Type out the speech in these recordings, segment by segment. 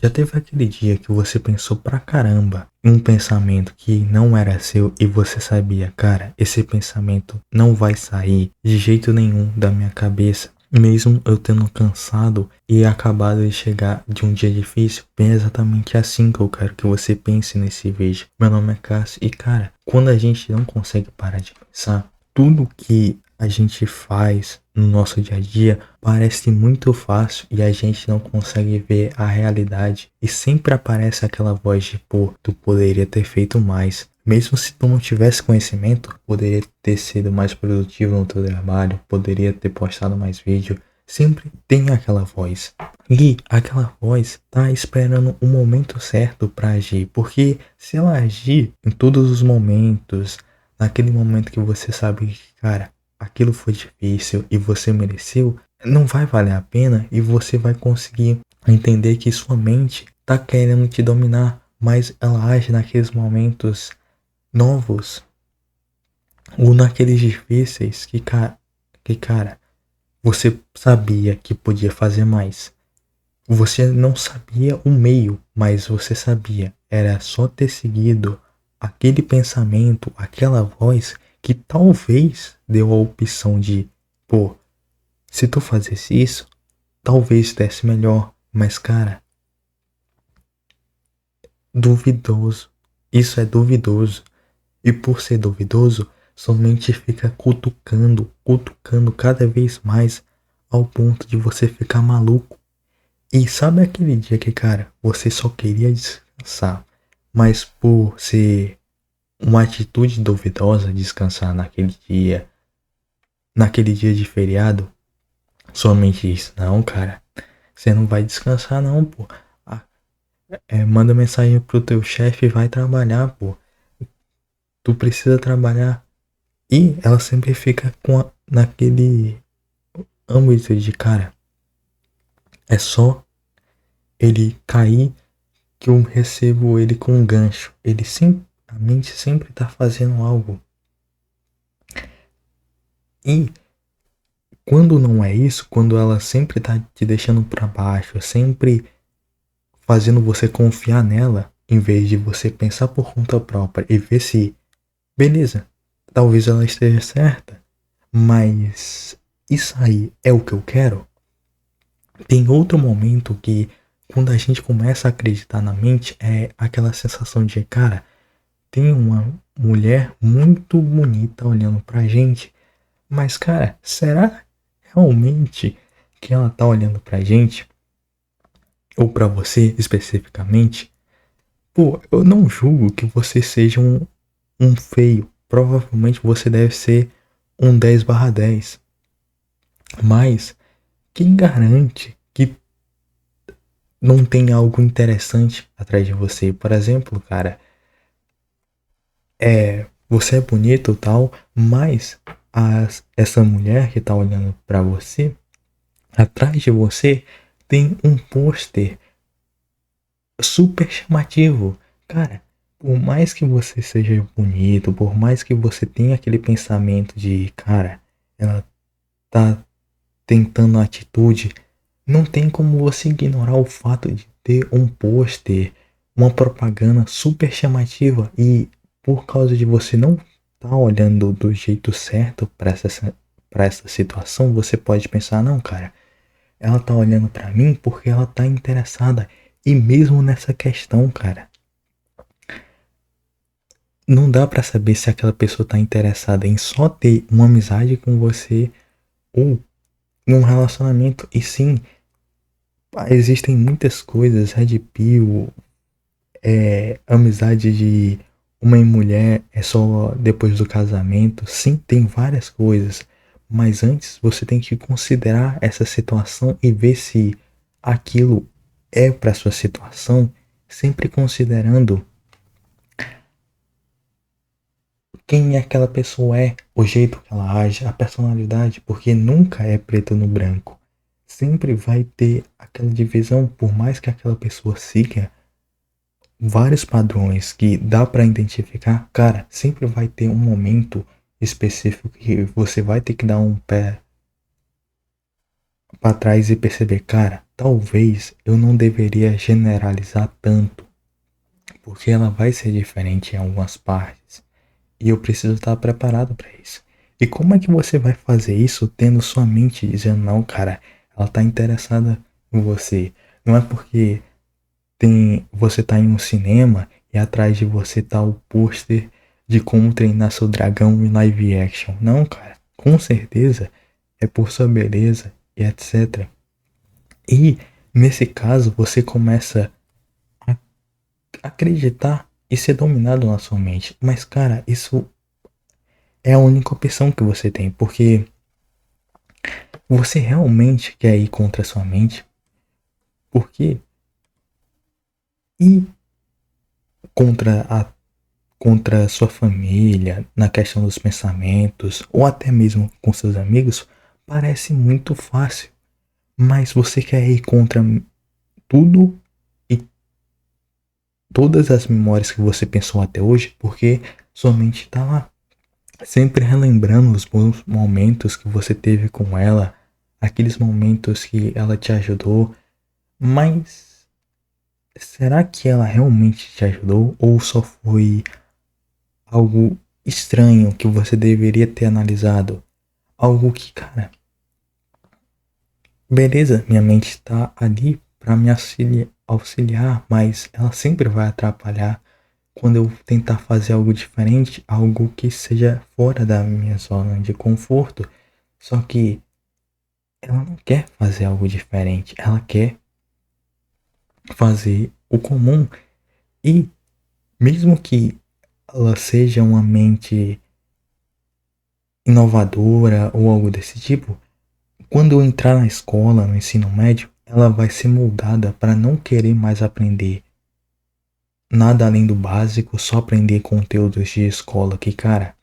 Já teve aquele dia que você pensou pra caramba em um pensamento que não era seu e você sabia, cara, esse pensamento não vai sair de jeito nenhum da minha cabeça, mesmo eu tendo cansado e acabado de chegar de um dia difícil? Bem, exatamente assim que eu quero que você pense nesse vídeo. Meu nome é Cássio e, cara, quando a gente não consegue parar de pensar, tudo que a gente faz no nosso dia a dia parece muito fácil e a gente não consegue ver a realidade. E sempre aparece aquela voz de, pô, tu poderia ter feito mais. Mesmo se tu não tivesse conhecimento, poderia ter sido mais produtivo no teu trabalho, poderia ter postado mais vídeo. Sempre tem aquela voz. E aquela voz tá esperando o momento certo para agir. Porque se ela agir em todos os momentos, naquele momento que você sabe que, cara, aquilo foi difícil e você mereceu, não vai valer a pena e você vai conseguir entender que sua mente tá querendo te dominar, mas ela age naqueles momentos novos ou naqueles difíceis que, cara, você sabia que podia fazer mais. Você não sabia o meio, mas você sabia. Era só ter seguido aquele pensamento, aquela voz que talvez deu a opção de, pô, se tu fizesse isso, talvez desse melhor. Mas, cara, duvidoso. Isso é duvidoso. E por ser duvidoso, somente fica cutucando, cutucando cada vez mais ao ponto de você ficar maluco. E sabe aquele dia que, cara, você só queria descansar, mas por ser uma atitude duvidosa descansar naquele dia de feriado, somente isso. Não, cara, você não vai descansar não, pô. Ah, manda mensagem pro teu chefe e vai trabalhar, pô. Tu precisa trabalhar. E ela sempre fica naquele âmbito de, cara, é só ele cair que eu recebo ele com um gancho. A mente sempre tá fazendo algo. E quando não é isso, quando ela sempre tá te deixando para baixo, sempre fazendo você confiar nela, em vez de você pensar por conta própria e ver se, beleza, talvez ela esteja certa, mas isso aí é o que eu quero? Tem outro momento que, quando a gente começa a acreditar na mente, é aquela sensação de, cara, tem uma mulher muito bonita olhando pra gente, mas, cara, será realmente que ela tá olhando pra gente? Ou pra você especificamente? Pô, eu não julgo que você seja um feio. Provavelmente você deve ser um 10/10. Mas quem garante que não tem algo interessante atrás de você? Por exemplo, cara, você é bonito e tal, mas essa mulher que tá olhando pra você, atrás de você tem um pôster super chamativo. Cara, por mais que você seja bonito, por mais que você tenha aquele pensamento de, cara, ela tá tentando a atitude, não tem como você ignorar o fato de ter um pôster, uma propaganda super chamativa e por causa de você não tá olhando do jeito certo para essa situação, você pode pensar, não, cara, ela tá olhando pra mim porque ela tá interessada. E mesmo nessa questão, cara, não dá pra saber se aquela pessoa tá interessada em só ter uma amizade com você ou num relacionamento. E sim, existem muitas coisas, Red Pill, amizade de uma mulher é só depois do casamento. Sim, tem várias coisas. Mas antes você tem que considerar essa situação e ver se aquilo é para sua situação, sempre considerando quem aquela pessoa é, o jeito que ela age, a personalidade, porque nunca é preto no branco. Sempre vai ter aquela divisão, por mais que aquela pessoa siga vários padrões que dá para identificar, cara, sempre vai ter um momento específico que você vai ter que dar um pé para trás e perceber, cara, talvez eu não deveria generalizar tanto, porque ela vai ser diferente em algumas partes e eu preciso estar preparado para isso. E como é que você vai fazer isso tendo sua mente dizendo, não, cara, ela tá interessada em você. Não é porque você tá em um cinema e atrás de você tá o pôster de como treinar seu dragão em live action. Não, cara, com certeza é por sua beleza e etc. E nesse caso você começa a acreditar e ser dominado na sua mente. Mas, cara, isso é a única opção que você tem, porque você realmente quer ir contra a sua mente, porque ir contra a sua família, na questão dos pensamentos, ou até mesmo com seus amigos, parece muito fácil. Mas você quer ir contra tudo e todas as memórias que você pensou até hoje, porque sua mente está lá, sempre relembrando os bons momentos que você teve com ela, aqueles momentos que ela te ajudou, mas será que ela realmente te ajudou ou só foi algo estranho que você deveria ter analisado? Algo que, cara, beleza, minha mente está ali para me auxiliar, mas ela sempre vai atrapalhar quando eu tentar fazer algo diferente, algo que seja fora da minha zona de conforto. Só que ela não quer fazer algo diferente, ela quer fazer o comum. E mesmo que ela seja uma mente inovadora ou algo desse tipo, quando eu entrar na escola, no ensino médio, ela vai ser moldada para não querer mais aprender nada além do básico, só aprender conteúdos de escola. Que, cara,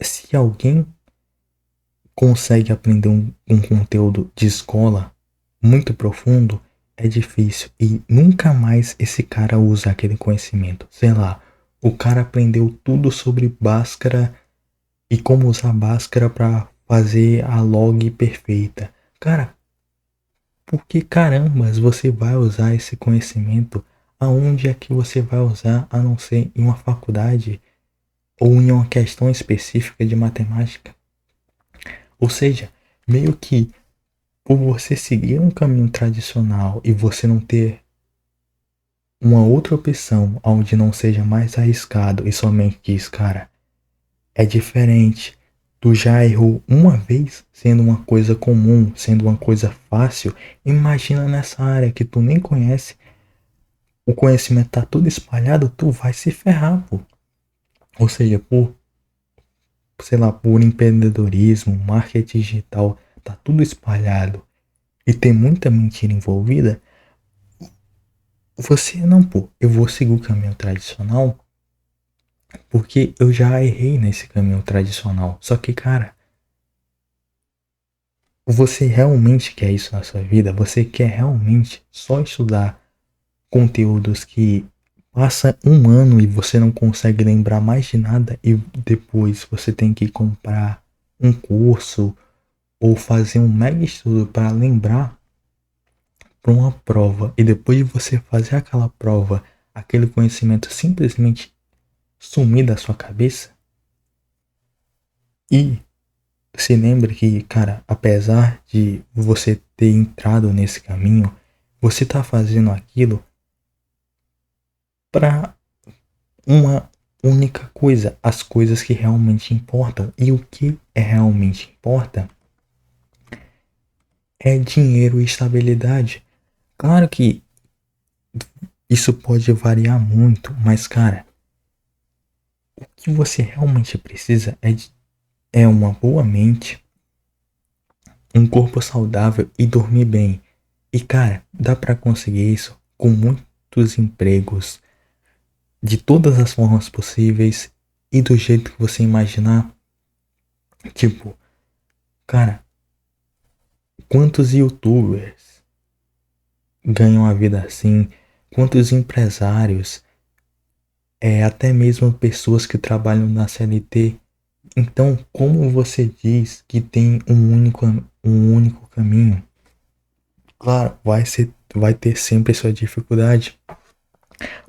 se alguém consegue aprender um conteúdo de escola muito profundo, é difícil e nunca mais esse cara usa aquele conhecimento. Sei lá, o cara aprendeu tudo sobre Bhaskara e como usar Bhaskara para fazer a log perfeita. Cara, por que carambas você vai usar esse conhecimento? Aonde é que você vai usar a não ser em uma faculdade ou em uma questão específica de matemática? Ou seja, meio que por você seguir um caminho tradicional e você não ter uma outra opção onde não seja mais arriscado e somente diz, cara, é diferente. Tu já errou uma vez sendo uma coisa comum, sendo uma coisa fácil. Imagina nessa área que tu nem conhece, o conhecimento tá tudo espalhado, tu vai se ferrar, pô. Ou seja, sei lá, por empreendedorismo, marketing digital, tá tudo espalhado e tem muita mentira envolvida. Você não, pô, eu vou seguir o caminho tradicional porque eu já errei nesse caminho tradicional. Só que, cara, você realmente quer isso na sua vida? Você quer realmente só estudar conteúdos que passa um ano e você não consegue lembrar mais de nada e depois você tem que comprar um curso ou fazer um mega estudo para lembrar para uma prova e depois de você fazer aquela prova, aquele conhecimento simplesmente sumir da sua cabeça? E se lembre que, cara, apesar de você ter entrado nesse caminho, você tá fazendo aquilo para uma única coisa, as coisas que realmente importam. E o que realmente importa é dinheiro e estabilidade. Claro que isso pode variar muito, mas, cara, o que você realmente precisa é uma boa mente, um corpo saudável e dormir bem. E, cara, dá pra conseguir isso com muitos empregos, de todas as formas possíveis e do jeito que você imaginar. Tipo, cara, quantos youtubers ganham a vida assim? Quantos empresários, até mesmo pessoas que trabalham na CLT. Então, como você diz que tem um único um único caminho. Claro, vai ter sempre sua dificuldade,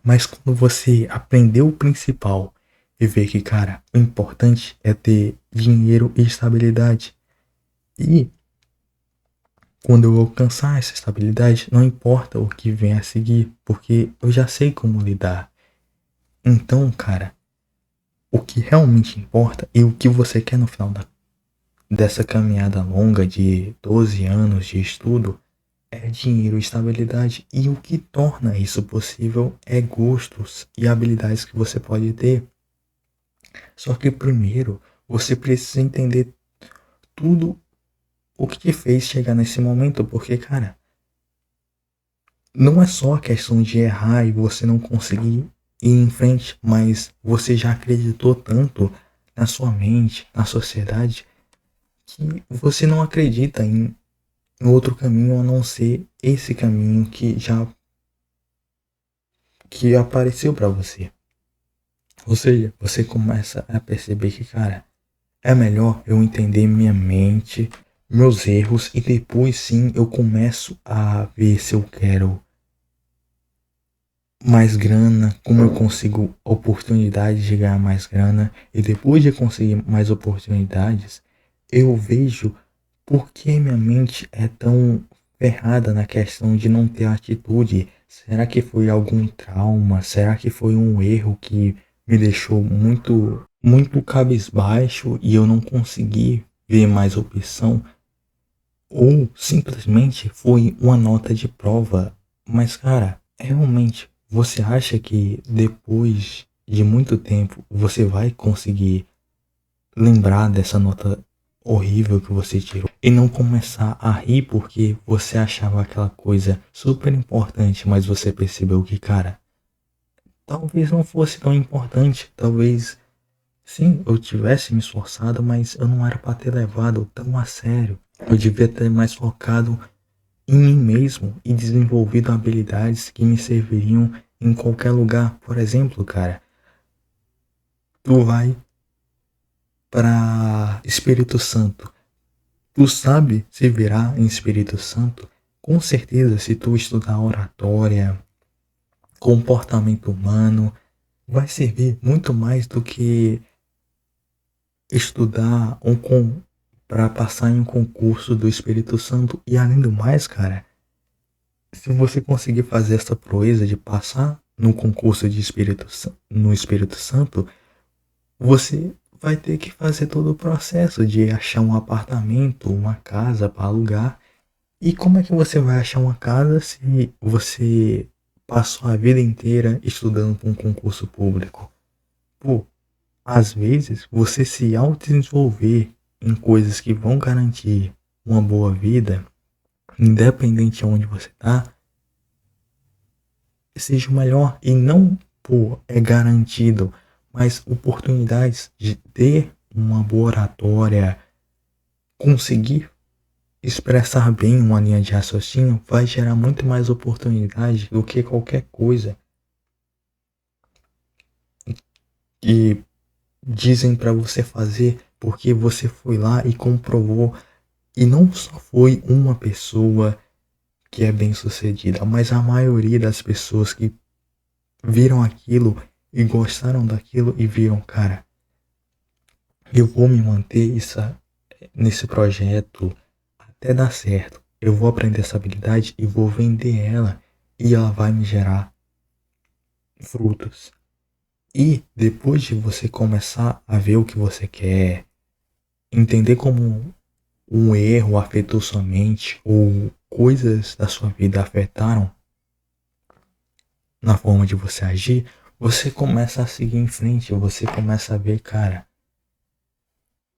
mas quando você aprender o principal e ver que, cara, o importante é ter dinheiro e estabilidade. E quando eu alcançar essa estabilidade, não importa o que vem a seguir, porque eu já sei como lidar. Então, cara, o que realmente importa e o que você quer no final dessa caminhada longa de 12 anos de estudo é dinheiro e estabilidade. E o que torna isso possível é gostos e habilidades que você pode ter. Só que primeiro você precisa entender tudo o que te fez chegar nesse momento, porque, cara, não é só a questão de errar e você não conseguir ir em frente, mas você já acreditou tanto na sua mente, na sociedade, que você não acredita em outro caminho a não ser esse caminho que apareceu para você. Ou seja, você começa a perceber que, cara, é melhor eu entender minha mente, meus erros e depois sim eu começo a ver se eu quero mais grana, como eu consigo oportunidade de ganhar mais grana e depois de conseguir mais oportunidades, eu vejo por que minha mente é tão ferrada na questão de não ter atitude. Será que foi algum trauma? Será que foi um erro que me deixou muito cabisbaixo e eu não consegui ver mais opção? Ou simplesmente foi uma nota de prova? Mas, cara, realmente, você acha que depois de muito tempo você vai conseguir lembrar dessa nota horrível que você tirou e não começar a rir porque você achava aquela coisa super importante, mas você percebeu que, cara, talvez não fosse tão importante, talvez sim, eu tivesse me esforçado, mas eu não era para ter levado tão a sério. Eu devia ter mais focado em mim mesmo e desenvolvido habilidades que me serviriam em qualquer lugar. Por exemplo, cara, tu vai para Espírito Santo. Tu sabe se virar em Espírito Santo? Com certeza, se tu estudar oratória, comportamento humano, vai servir muito mais do que estudar para passar em um concurso do Espírito Santo. E além do mais, cara, se você conseguir fazer essa proeza de passar no concurso no Espírito Santo, você vai ter que fazer todo o processo de achar um apartamento, uma casa para alugar. E como é que você vai achar uma casa se você passou a vida inteira estudando para um concurso público? Pô, às vezes você se auto-desenvolver em coisas que vão garantir uma boa vida, independente de onde você está, seja o melhor e não, pô, é garantido, mas oportunidades de ter uma boa oratória, conseguir expressar bem uma linha de raciocínio vai gerar muito mais oportunidade do que qualquer coisa que dizem para você fazer porque você foi lá e comprovou. E não só foi uma pessoa que é bem sucedida, mas a maioria das pessoas que viram aquilo e gostaram daquilo e viram, cara, eu vou me manter nesse projeto até dar certo. Eu vou aprender essa habilidade e vou vender ela e ela vai me gerar frutos. E depois de você começar a ver o que você quer, entender como um erro afetou sua mente ou coisas da sua vida afetaram na forma de você agir, você começa a seguir em frente, você começa a ver, cara,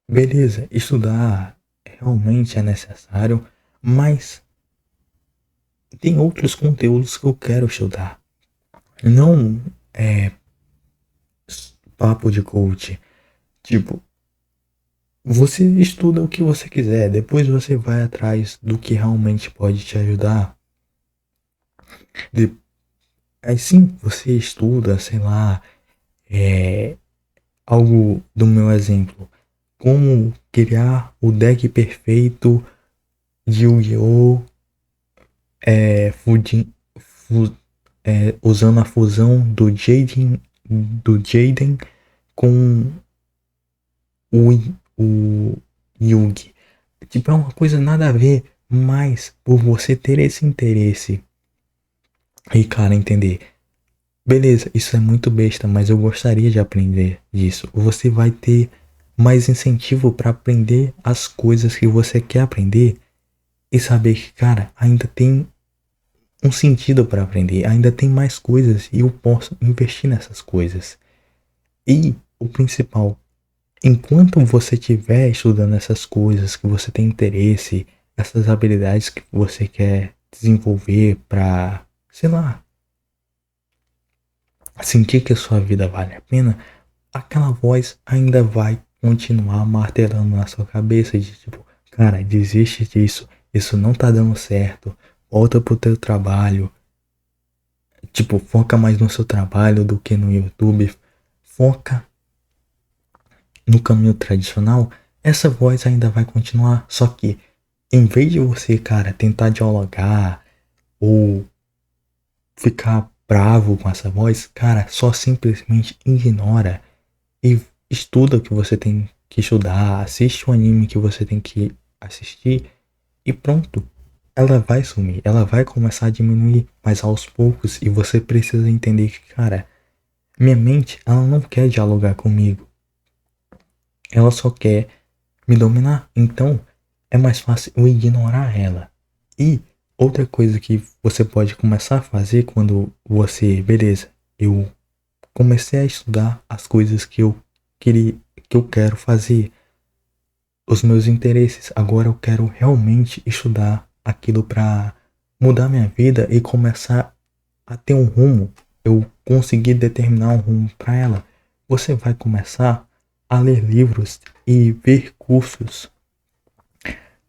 beleza, estudar realmente é necessário, mas tem outros conteúdos que eu quero estudar. Não é papo de coach. Tipo, você estuda o que você quiser, depois você vai atrás do que realmente pode te ajudar. Aí sim, você estuda, sei lá, algo do meu exemplo. Como criar o deck perfeito Yu-Gi-Oh! É, usando a fusão do Jaden com o Yugi. Tipo, é uma coisa nada a ver, mas por você ter esse interesse e, cara, entender. Beleza, isso é muito besta, mas eu gostaria de aprender disso. Você vai ter mais incentivo para aprender as coisas que você quer aprender e saber que, cara, ainda tem um sentido para aprender, ainda tem mais coisas e eu posso investir nessas coisas. E o principal, enquanto você estiver estudando essas coisas que você tem interesse, essas habilidades que você quer desenvolver para, sei lá, sentir que a sua vida vale a pena, aquela voz ainda vai continuar martelando na sua cabeça de tipo, cara, desiste disso, isso não tá dando certo, volta pro teu trabalho, tipo, foca mais no seu trabalho do que no YouTube, foca no caminho tradicional, essa voz ainda vai continuar, só que em vez de você, cara, tentar dialogar ou ficar bravo com essa voz, cara, só simplesmente ignora e estuda o que você tem que estudar, assiste o anime que você tem que assistir e pronto. Ela vai sumir, ela vai começar a diminuir, mas aos poucos, e você precisa entender que, cara, minha mente, ela não quer dialogar comigo. Ela só quer me dominar. Então, é mais fácil eu ignorar ela. E outra coisa que você pode começar a fazer quando você, beleza, eu comecei a estudar as coisas que eu queria, que eu quero fazer, os meus interesses. Agora eu quero realmente estudar aquilo para mudar minha vida e começar a ter um rumo. Eu conseguir determinar um rumo para ela. Você vai começar a ler livros e ver cursos,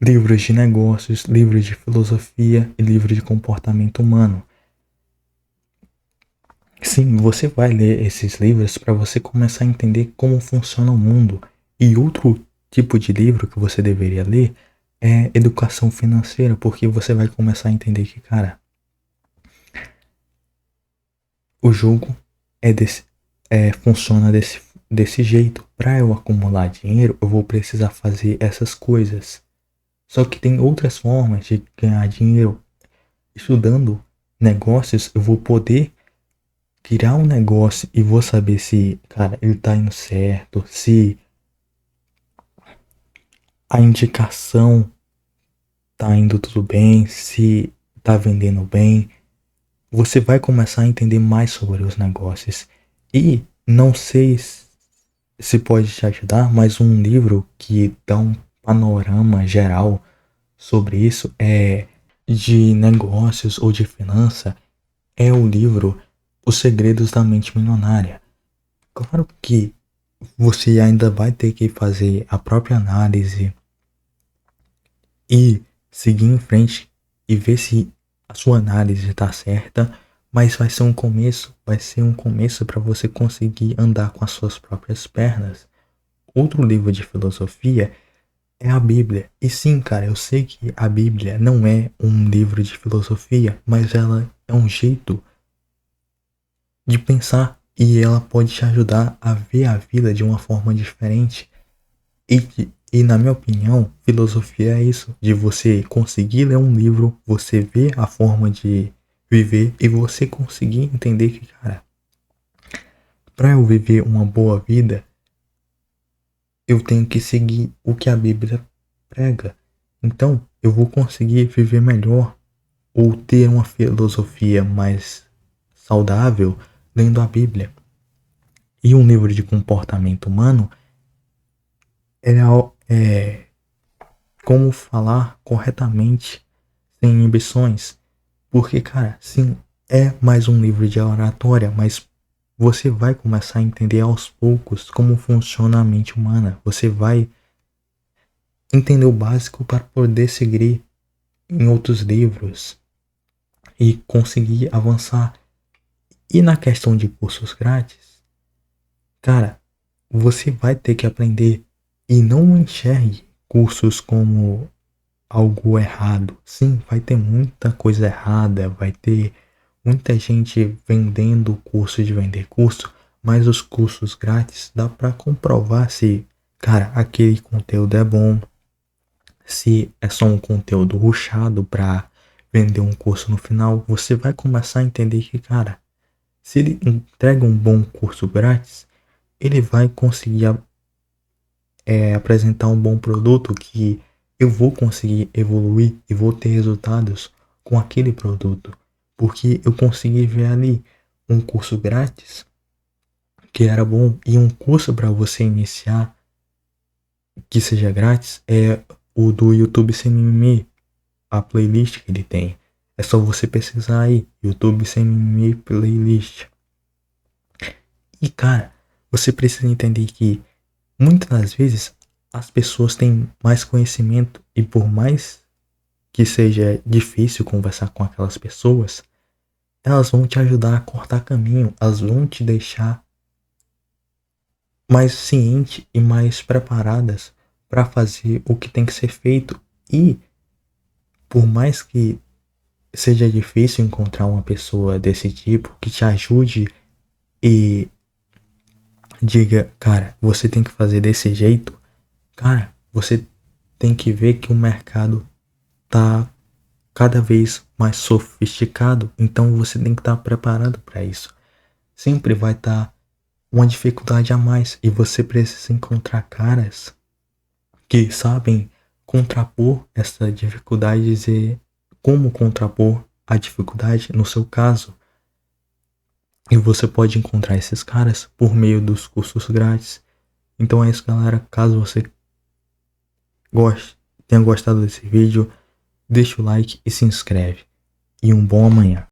livros de negócios, livros de filosofia e livros de comportamento humano. Sim, você vai ler esses livros para você começar a entender como funciona o mundo. E outro tipo de livro que você deveria ler é educação financeira, porque você vai começar a entender que, cara, o jogo funciona desse jeito. Para eu acumular dinheiro, eu vou precisar fazer essas coisas. Só que tem outras formas de ganhar dinheiro. Estudando negócios, eu vou poder criar um negócio e vou saber se, cara, ele tá indo certo, se a indicação tá indo tudo bem, se tá vendendo bem. Você vai começar a entender mais sobre os negócios. E não sei se pode te ajudar, mas um livro que dá um panorama geral sobre isso é de negócios ou de finança é o livro Os Segredos da Mente Milionária. Claro que você ainda vai ter que fazer a própria análise e seguir em frente e ver se a sua análise está certa, mas vai ser um começo para você conseguir andar com as suas próprias pernas. Outro livro de filosofia é a Bíblia. E sim, cara, eu sei que a Bíblia não é um livro de filosofia, mas ela é um jeito de pensar e ela pode te ajudar a ver a vida de uma forma diferente. E na minha opinião, filosofia é isso, de você conseguir ler um livro, você ver a forma de viver e você conseguir entender que, cara, para eu viver uma boa vida, eu tenho que seguir o que a Bíblia prega. Então, eu vou conseguir viver melhor ou ter uma filosofia mais saudável lendo a Bíblia. E um livro de comportamento humano é como falar corretamente sem inibições. Porque, cara, sim, é mais um livro de oratória, mas você vai começar a entender aos poucos como funciona a mente humana. Você vai entender o básico para poder seguir em outros livros e conseguir avançar. E na questão de cursos grátis, cara, você vai ter que aprender e não enxergue cursos como algo errado. Sim, vai ter muita coisa errada, vai ter muita gente vendendo curso de vender curso, mas os cursos grátis dá para comprovar se, cara, aquele conteúdo é bom, se é só um conteúdo rushado para vender um curso no final. Você vai começar a entender que, cara, se ele entrega um bom curso grátis, ele vai conseguir apresentar um bom produto que eu vou conseguir evoluir e vou ter resultados com aquele produto. Porque eu consegui ver ali um curso grátis que era bom e um curso para você iniciar que seja grátis é o do YouTube Sem Mimimi, a playlist que ele tem. É só você pesquisar aí, YouTube Sem Mimimi Playlist. E cara, você precisa entender que muitas das vezes as pessoas têm mais conhecimento e por mais que seja difícil conversar com aquelas pessoas, elas vão te ajudar a cortar caminho, elas vão te deixar mais ciente e mais preparadas para fazer o que tem que ser feito. E por mais que seja difícil encontrar uma pessoa desse tipo que te ajude e diga, cara, você tem que fazer desse jeito, cara, você tem que ver que o mercado tá cada vez mais sofisticado, então você tem que estar preparado para isso. Sempre vai estar uma dificuldade a mais e você precisa encontrar caras que sabem contrapor essa dificuldade e dizer como contrapor a dificuldade no seu caso. E você pode encontrar esses caras por meio dos cursos grátis. Então é isso, galera. Caso você tenha gostado desse vídeo, deixa o like e se inscreve. E um bom amanhã.